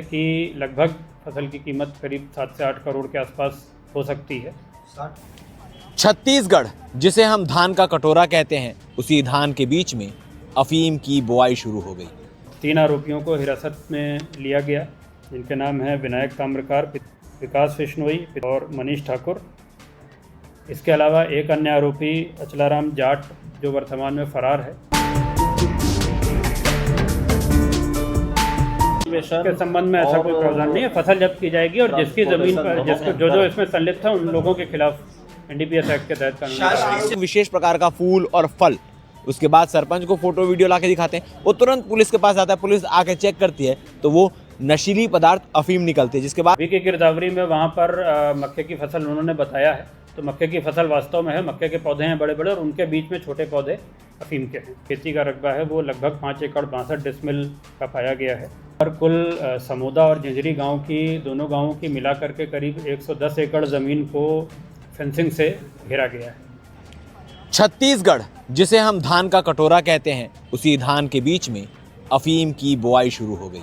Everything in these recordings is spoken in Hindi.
कि लगभग फसल की कीमत करीब 7 से 8 करोड़ के आसपास हो सकती है। छत्तीसगढ़, जिसे हम धान का कटोरा कहते हैं, उसी धान के बीच में अफीम की बुआई शुरू हो गई। 3 आरोपियों को हिरासत में लिया गया, जिनके नाम हैं विनायक ताम्रकार, विकास बिश्नोई और मनीष ठाकुर। इसके अलावा एक अन्य आरोपी अचलाराम जाट, जो वर्तमान में फरार है। के संबंध में ऐसा कोई प्रावधान नहीं है। फसल जब्त की जाएगी और जिसकी जमीन पर जो इसमें संलिप्त है उन लोगों के खिलाफ NDPS एक्ट के तहत कानूनी विशेष प्रकार का फूल और फल, उसके बाद सरपंच को फोटो वीडियो लाके दिखाते हैं, वो तुरंत पुलिस के पास आता है, पुलिस आके चेक करती है तो वो नशीली पदार्थ अफीम निकलती है। जिसके बाद अभी की गिरदावरी में वहाँ पर मक्के की फसल उन्होंने बताया है, तो मक्के की फसल वास्तव में है, मक्के के पौधे हैं बड़े बड़े और उनके बीच में छोटे पौधे अफीम के हैं। खेती का रकबा है वो लगभग 5 एकड़ 62 डिसमिल का पाया गया है और कुल समोदा और झिंझरी गांव की, दोनों गांवों की मिला करके करीब 110 एकड़ ज़मीन को फेंसिंग से घेरा गया है। छत्तीसगढ़, जिसे हम धान का कटोरा कहते हैं, उसी धान के बीच में अफीम की बुआई शुरू हो गई।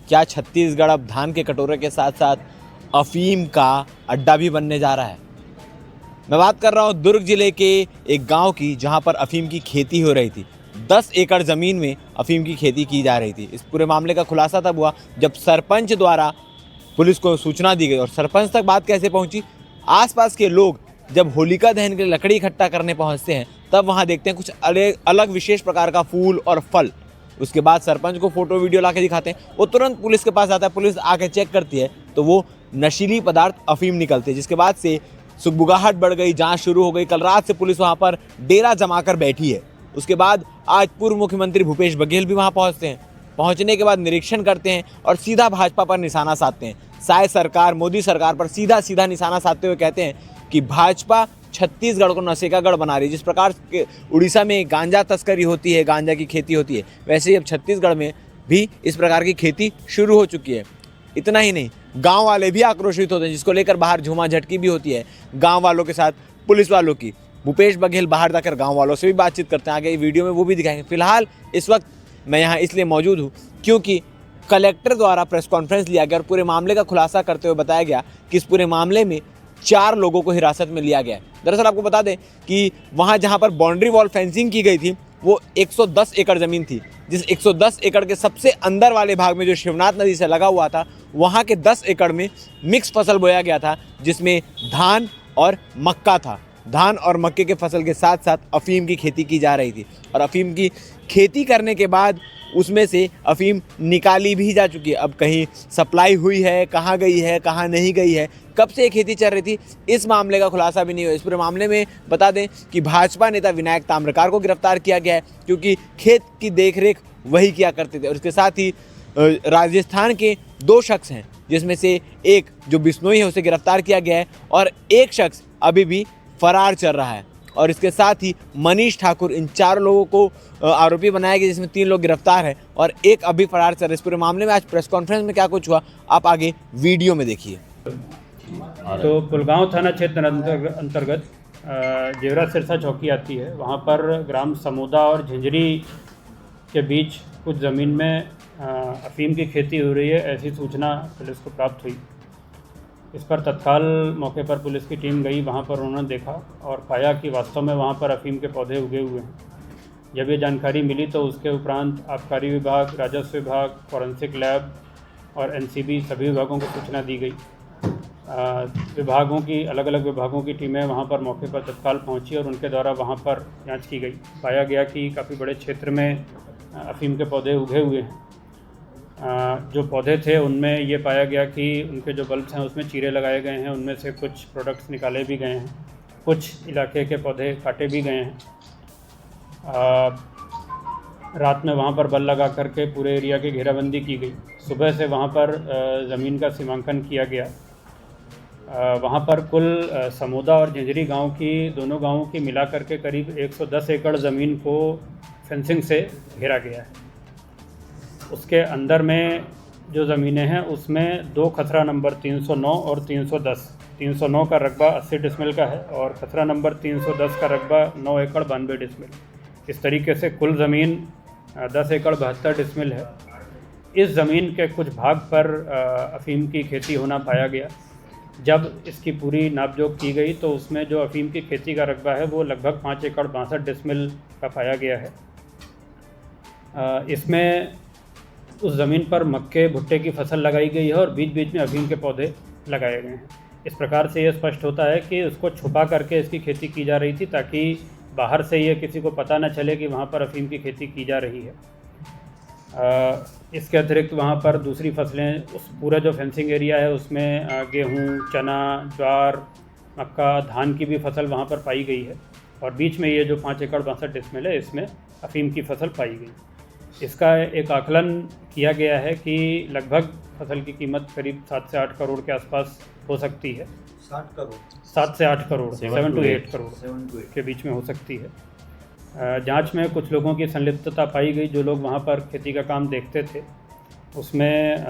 क्या छत्तीसगढ़ अब धान के कटोरे के साथ साथ अफीम का अड्डा भी बनने जा रहा है? मैं बात कर रहा हूँ दुर्ग जिले के एक गांव की, जहां पर अफीम की खेती हो रही थी। 10 एकड़ ज़मीन में अफीम की खेती की जा रही थी। इस पूरे मामले का खुलासा तब हुआ जब सरपंच द्वारा पुलिस को सूचना दी गई। और सरपंच तक बात कैसे पहुंची? आसपास के लोग जब होलिका दहन के लिए लकड़ी इकट्ठा करने पहुंचते हैं, तब वहां देखते हैं कुछ अलग विशेष प्रकार का फूल और फल। उसके बाद सरपंच को फोटो वीडियो ला के दिखाते हैं, वो तुरंत पुलिस के पास आता है, पुलिस आके चेक करती है तो वो नशीली पदार्थ अफीम निकलती है। जिसके बाद से सुगबुगाहट बढ़ गई, जांच शुरू हो गई। कल रात से पुलिस वहां पर डेरा जमाकर बैठी है। उसके बाद आज पूर्व मुख्यमंत्री भूपेश बघेल भी वहां पहुंचते हैं। पहुंचने के बाद निरीक्षण करते हैं और सीधा भाजपा पर निशाना साधते हैं। शायद सरकार, मोदी सरकार पर सीधा निशाना साधते हुए कहते हैं कि भाजपा छत्तीसगढ़ को नशे का गढ़ बना रही है। जिस प्रकार के उड़ीसा में गांजा तस्करी होती है, गांजा की खेती होती है, वैसे ही अब छत्तीसगढ़ में भी इस प्रकार की खेती शुरू हो चुकी है। इतना ही नहीं, गांव वाले भी आक्रोशित होते हैं, जिसको लेकर बाहर झूमा झटकी भी होती है गांव वालों के साथ पुलिस वालों की। भूपेश बघेल बाहर जाकर गांव वालों से भी बातचीत करते हैं, आगे वीडियो में वो भी दिखाएंगे। फिलहाल इस वक्त मैं यहाँ इसलिए मौजूद हूँ क्योंकि कलेक्टर द्वारा प्रेस कॉन्फ्रेंस लिया गया और पूरे मामले का खुलासा करते हुए बताया गया कि इस पूरे मामले में 4 लोगों को हिरासत में लिया गया है। दरअसल आपको बता दें कि वहाँ जहाँ पर बाउंड्री वॉल फेंसिंग की गई थी वो 110 एकड़ ज़मीन थी। जिस 110 एकड़ के सबसे अंदर वाले भाग में जो शिवनाथ नदी से लगा हुआ था, वहाँ के 10 एकड़ में मिक्स फसल बोया गया था, जिसमें धान और मक्का था। धान और मक्के के फसल के साथ साथ अफीम की खेती की जा रही थी और अफीम की खेती करने के बाद उसमें से अफीम निकाली भी जा चुकी है। अब कहीं सप्लाई हुई है, कहाँ गई है, कहाँ नहीं गई है, कब से ये खेती चल रही थी, इस मामले का खुलासा भी नहीं हुआ। इस पूरे मामले में बता दें कि भाजपा नेता विनायक ताम्रकार को गिरफ्तार किया गया है, क्योंकि खेत की देखरेख वही किया करते थे। और इसके साथ ही राजस्थान के 2 शख्स हैं, जिसमें से एक जो बिश्नोई है उसे गिरफ्तार किया गया है और एक शख्स अभी भी फरार चल रहा है। और इसके साथ ही मनीष ठाकुर, इन 4 लोगों को आरोपी बनाया गया, जिसमें 3 लोग गिरफ्तार हैं और एक अभी फरार चल रहा है। इस पूरे मामले में आज प्रेस कॉन्फ्रेंस में क्या कुछ हुआ, आप आगे वीडियो में देखिए। तो कुलगांव थाना क्षेत्र अंतर्गत जेवरा सिरसा चौकी आती है। वहाँ पर ग्राम समोदा और झिंझरी के बीच कुछ ज़मीन में अफीम की खेती हो रही है, ऐसी सूचना पुलिस को प्राप्त हुई। इस पर तत्काल मौके पर पुलिस की टीम गई, वहाँ पर उन्होंने देखा और पाया कि वास्तव में वहाँ पर अफीम के पौधे उगे हुए हैं। जब ये जानकारी मिली तो उसके उपरांत आबकारी विभाग, राजस्व विभाग, फॉरेंसिक लैब और NCB सभी विभागों को सूचना दी गई। विभागों की अलग विभागों की टीमें वहाँ पर मौके पर तत्काल पहुँची और उनके द्वारा वहाँ पर जांच की गई। पाया गया कि काफ़ी बड़े क्षेत्र में अफीम के पौधे उगे हुए हैं। जो पौधे थे उनमें ये पाया गया कि उनके जो बल्ब्स हैं उसमें चीरे लगाए गए हैं, उनमें से कुछ प्रोडक्ट्स निकाले भी गए हैं, कुछ इलाके के पौधे काटे भी गए हैं। रात में वहाँ पर बल लगा करके पूरे एरिया की घेराबंदी की गई। सुबह से वहाँ पर ज़मीन का सीमांकन किया गया। वहाँ पर कुल समोदा और झिंझरी गांव की, दोनों गांवों की मिला करके करीब 110 एकड़ ज़मीन को फेंसिंग से घेरा गया है। उसके अंदर में जो ज़मीनें हैं उसमें 2 खसरा नंबर 309 और 310। 309 का रकबा 80 डिसमिल का है और खसरा नंबर 310 का रकबा 9 एकड़ 92 डिसमिल। इस तरीके से कुल ज़मीन 10 एकड़ 72 डिसमिल है। इस ज़मीन के कुछ भाग पर अफ़ीम की खेती होना पाया गया। जब इसकी पूरी नापजोख की गई तो उसमें जो अफ़ीम की खेती का रकबा है वो लगभग 5 एकड़ 62 डिसमिल का पाया गया है। इसमें उस ज़मीन पर मक्के भुट्टे की फसल लगाई गई है और बीच बीच में अफ़ीम के पौधे लगाए गए हैं। इस प्रकार से ये स्पष्ट होता है कि उसको छुपा करके इसकी खेती की जा रही थी ताकि बाहर से ये किसी को पता न चले कि वहाँ पर अफ़ीम की खेती की जा रही है। इसके अतिरिक्त वहाँ पर दूसरी फसलें, उस पूरा जो फेंसिंग एरिया है उसमें गेहूँ, चना, ज्वार, मक्का, धान की भी फसल वहाँ पर पाई गई है और बीच में ये जो 5 एकड़ 62 डिसमिल है इसमें अफ़ीम की फसल पाई गई। इसका एक आकलन किया गया है कि लगभग फसल की कीमत करीब 7 से 8 करोड़ के आसपास हो सकती है। 7 से 8 करोड़, 7 to 8 करोड़ के बीच में हो सकती है। जांच में कुछ लोगों की संलिप्तता पाई गई जो लोग वहां पर खेती का काम देखते थे। उसमें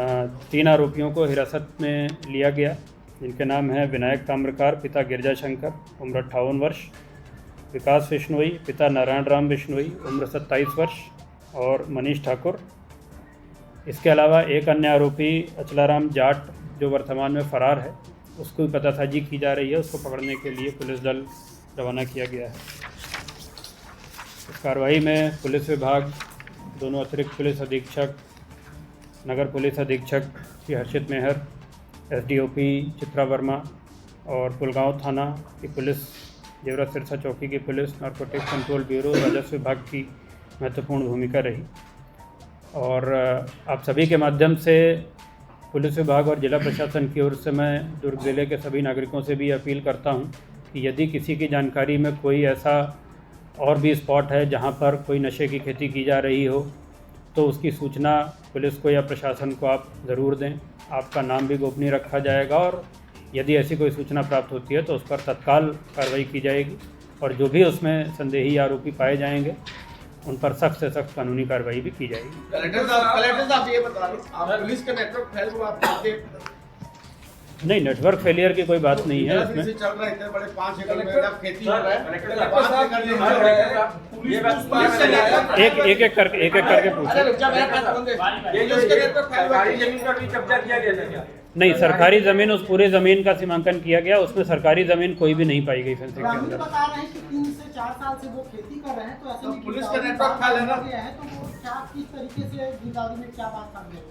3 आरोपियों को हिरासत में लिया गया जिनके नाम हैं विनायक ताम्रकार पिता गिरजा शंकर उम्र 58 वर्ष, विकास बिश्नोई पिता नारायण राम बिश्नोई उम्र 27 वर्ष और मनीष ठाकुर। इसके अलावा एक अन्य आरोपी अचलाराम जाट जो वर्तमान में फ़रार है, उसको भी पतासाजी की जा रही है। उसको पकड़ने के लिए पुलिस दल रवाना किया गया है। इस कार्रवाई में पुलिस विभाग, दोनों अतिरिक्त पुलिस अधीक्षक, नगर पुलिस अधीक्षक श्री हर्षित मेहर, एसडीओपी चित्रा वर्मा और पुलगांव थाना की पुलिस, जेवरा सिरसा चौकी की पुलिस, नारकोटिक्स कंट्रोल ब्यूरो, राजस्व विभाग की महत्वपूर्ण भूमिका रही। और आप सभी के माध्यम से पुलिस विभाग और जिला प्रशासन की ओर से मैं दुर्ग ज़िले के सभी नागरिकों से भी अपील करता हूं कि यदि किसी की जानकारी में कोई ऐसा और भी स्पॉट है जहां पर कोई नशे की खेती की जा रही हो तो उसकी सूचना पुलिस को या प्रशासन को आप ज़रूर दें। आपका नाम भी गोपनीय रखा जाएगा और यदि ऐसी कोई सूचना प्राप्त होती है तो उस पर तत्काल कार्रवाई की जाएगी और जो भी उसमें संदेही आरोपी पाए जाएंगे उन पर सख्त से सख्त कानूनी कार्रवाई भी की जाएगी। कलेक्टर साहब ये बता रहे आप पुलिस का नेटवर्क फैल हुआ आप नहीं, नेटवर्क फेलियर की कोई बात नहीं है इसमें। चल रहा है इतने बड़े 5 एकड़ में जब खेती हो रहा है एक एक करके पूछे। नहीं, सरकारी ज़मीन, उस पूरे ज़मीन का सीमांकन किया गया, उसमें सरकारी ज़मीन कोई भी नहीं पाई गई फेंसिंग के अंदर। बता रहे हैं कि 3 से 4 साल से वो खेती कर रहे हैं तो ऐसे में पुलिस का नेटवर्क फैल है ना, तो वो क्या किस तरीके से गिरदावरी में क्या बात सामने आई?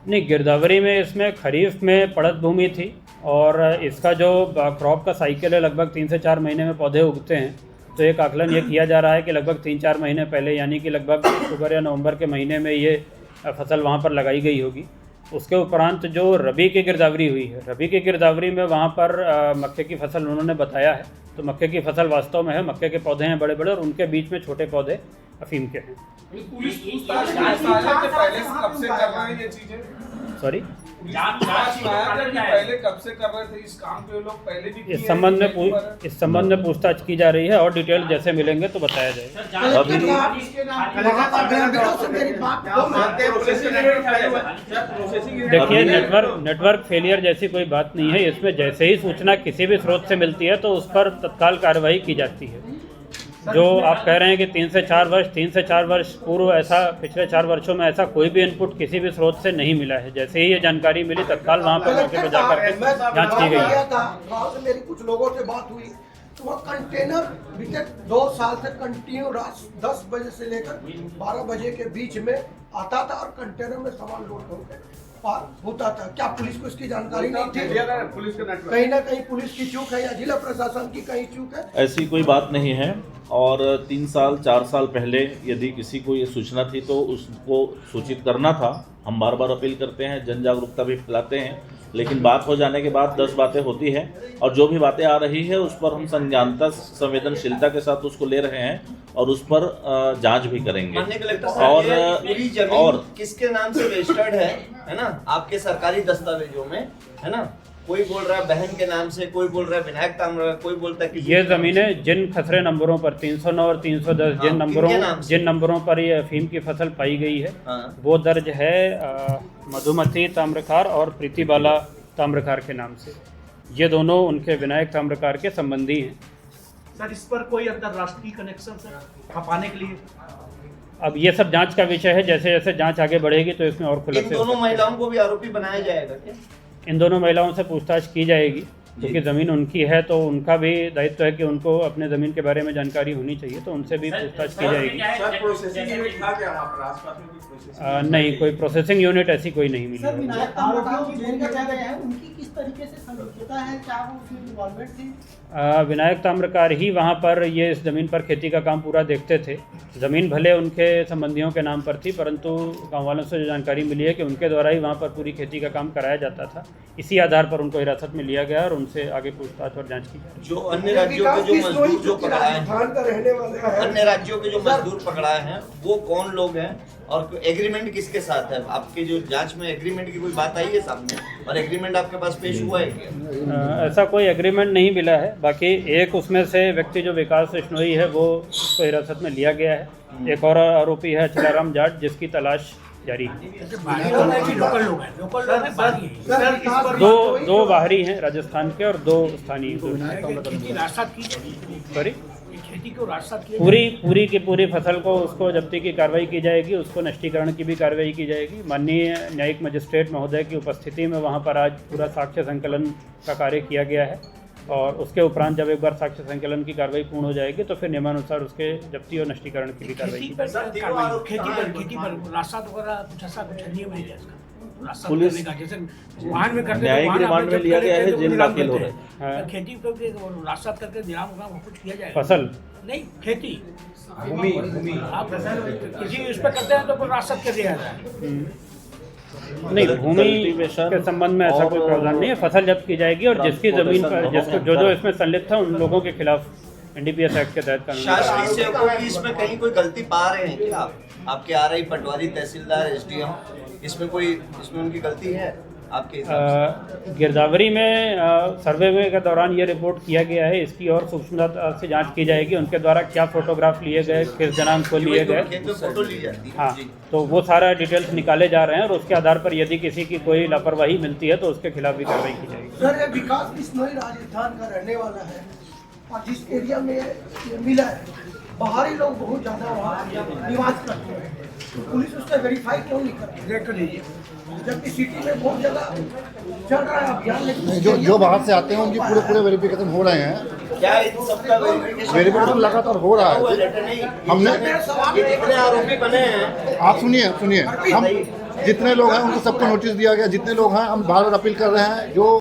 नहीं, गिरदावरी में इसमें खरीफ में पड़त भूमि थी और इसका जो क्रॉप का साइकिल है लगभग 3 से 4 महीने में पौधे उगते हैं। तो एक आकलन ये किया जा रहा है कि लगभग 3-4 महीने पहले यानी कि लगभग अक्टूबर या नवंबर के महीने में ये फसल वहाँ पर लगाई गई होगी। उसके उपरांत जो रबी की गिरदावरी हुई है, रबी की गिरदावरी में वहाँ पर मक्के की फसल उन्होंने बताया है। तो मक्के की फसल वास्तव में है, मक्के के पौधे हैं बड़े बड़े और उनके बीच में छोटे पौधे अफीम के हैं। पुलिस पूछताछ पहले कब से कर रहे हैं ये चीजें? सॉरी, पहले कब से कर रहे थे इस काम पे लोग? पहले भी इस संबंध में पूछताछ की जा रही है और डिटेल जैसे मिलेंगे तो बताया जाएगा। देखिए, नेटवर्क फेलियर जैसी कोई बात नहीं है। इसमें जैसे ही सूचना किसी भी स्रोत से मिलती है तो उस पर तत्काल कार्रवाई की जाती है। जो आप कह रहे हैं कि 3 से 4 वर्ष पूर्व ऐसा, पिछले 4 वर्षों में ऐसा कोई भी इनपुट किसी भी स्रोत से नहीं मिला है। जैसे ही ये जानकारी मिली तत्काल वहाँ पर मौके पर जाकर जांच की गई है। गाँव से मेरी कुछ लोगों से बात हुई तो वह कंटेनर बीते 2 साल से कंटिन्यू रात 10 बजे से लेकर 12 बजे के बीच में आता था और कंटेनर में सामान लोड होकर पार होता था। क्या पुलिस को इसकी जानकारी नहीं थी? पुलिस का कहीं ना कहीं पुलिस की चूक है या जिला प्रशासन की कहीं चूक है? ऐसी कोई बात नहीं है। और 3 साल 4 साल पहले यदि किसी को ये सूचना थी तो उसको सूचित करना था। हम बार बार अपील करते हैं, जन जागरूकता भी फैलाते हैं, लेकिन बात हो जाने के बाद 10 बातें होती हैं और जो भी बातें आ रही है उस पर हम संज्ञानता, संवेदनशीलता के साथ उसको ले रहे हैं और उस पर जांच भी करेंगे। और किसके नाम से रजिस्टर्ड है ना, आपके सरकारी दस्तावेजों में, है ना? कोई बोल रहा है बहन के नाम से, कोई बोल रहा है विनायक ताम्र, कोई बोलता है ये जमीनें जिन खसरे नंबरों पर 309 और 310 जिन नंबरों पर ये अफीम की फसल पाई गई है वो दर्ज है मधुमती ताम्रकार और प्रीति बाला ताम्रकार के नाम से। ये दोनों उनके विनायक ताम्रकार के संबंधी हैं। सर, इस पर कोई अंतर्राष्ट्रीय कनेक्शन सर खपाने के लिए? अब ये सब जांच का विषय है, जैसे जैसे जांच आगे बढ़ेगी तो इसमें और इन खुलासे दोनों महिलाओं को भी आरोपी बनाया जाएगा क्या? इन दोनों महिलाओं से पूछताछ की जाएगी, क्योंकि ज़मीन उनकी है तो उनका भी दायित्व है कि उनको अपने ज़मीन के बारे में जानकारी होनी चाहिए, तो उनसे भी पूछताछ की जाएगी। सर प्रोसेसिंग यूनिट था क्या वहाँ पर आसपास में कोई प्रोसेसिंग? नहीं, कोई प्रोसेसिंग यूनिट ऐसी कोई नहीं मिली सर है। विनायक ताम्रपाल की जेल में गए हैं, उनकी किस तरीके से संलिप्तता है, क्या वो उसमें इन्वॉल्वमेंट थी? विनायक ताम्रकार ही वहाँ पर ये इस ज़मीन पर खेती का काम पूरा देखते थे। ज़मीन भले उनके संबंधियों के नाम पर थी, परंतु गाँव वालों से जो जानकारी मिली है कि उनके द्वारा ही वहाँ पर पूरी खेती का काम कराया जाता था। इसी आधार पर उनको हिरासत में लिया गया और उनसे आगे पूछताछ और जांच की जा रही है। जो अन्य राज्यों के जो मजदूर जो पकड़ाए हैं, राजस्थान का रहने वाले हैं, अन्य राज्यों के जो मजदूर पकड़ाए हैं वो कौन लोग हैं और एग्रीमेंट किसके साथ है? आपके जो जांच में एग्रीमेंट की कोई बात आई है सामने, और एग्रीमेंट आपके पास पेश हुआ है क्या? ऐसा कोई एग्रीमेंट नहीं मिला है। बाकी एक उसमें से व्यक्ति जो विकास बिश्नोई है वो उसको हिरासत में लिया गया है। एक और आरोपी है चिलाराम जाट, जिसकी तलाश जारी है। दो बाहरी हैं राजस्थान के और 2 स्थानीय। सॉरी, पूरी की पूरी फसल को उसको जब्ती की कार्रवाई की जाएगी, उसको नष्टीकरण की भी कार्रवाई की जाएगी। माननीय न्यायिक मजिस्ट्रेट महोदय की उपस्थिति में वहाँ पर आज पूरा साक्ष्य संकलन का कार्य किया गया है, और उसके उपरांत जब एक बार साक्ष्य संकलन की कार्रवाई पूर्ण हो जाएगी तो फिर नियमानुसार उसके जब्ती और नष्टीकरण की भी कार्रवाई की पुलिस न्यायिक रिमांड में लिया गया है, जेल दाखिल हो रहा है। हाँ। खेती करके रास्ता करके दिलाम होगा कुछ किया जाएगा? फसल नहीं, खेती भूमि आप किसी उस पर करते हैं तो फिर रास्ता कर दिया जाता है। नहीं, भूमि के संबंध में ऐसा कोई प्रावधान नहीं है। फसल जब्त की जाएगी और जिसकी ज़मीन पर जिसको जो इसमें संलिप्त था उन लोगों के खिलाफ NDPS एक्ट के तहत कानूनी शासकीय सेवकों की इसमें कहीं कोई गलती पा रहे हैं क्या आप? आपके RI, पटवारी, तहसीलदार, SDM, इसमें उनकी गलती है आपके हिसाब से? गिरदावरी में सर्वे में के दौरान ये रिपोर्ट किया गया है। इसकी और सूक्ष्मता से जांच की जाएगी। उनके द्वारा क्या फोटोग्राफ लिए गए, किस दिनांक को लिए गए, खेत में फोटो ली जाती है। हाँ, जी। तो वो सारा डिटेल्स निकाले जा रहे हैं और उसके आधार पर यदि किसी की कोई लापरवाही मिलती है तो उसके खिलाफ भी कार्रवाई की जाएगी। सर ये विकास बिश्नोई राजस्थान का रहने वाला है, और जिस एरिया में ये मिला है बाहरी लोग बहुत ज्यादा वहाँ निवास करते हैं, तो पुलिस उसका वेरीफाई क्यों नहीं करती? जबकि सिटी में बहुत जगह चल रहा है अभियान, लेकिन जो बाहर से आते हैं उनकी पूरे वेरिफिकेशन हो रहे हैं। क्या इन सबका वेरिफिकेशन लगातार हो रहा है। हमने ये जितने आरोपी बने हैं, आप सुनिए, हम जितने लोग हैं उनको सबको नोटिस दिया गया। जितने लोग हैं हम बार बार अपील कर रहे हैं, जो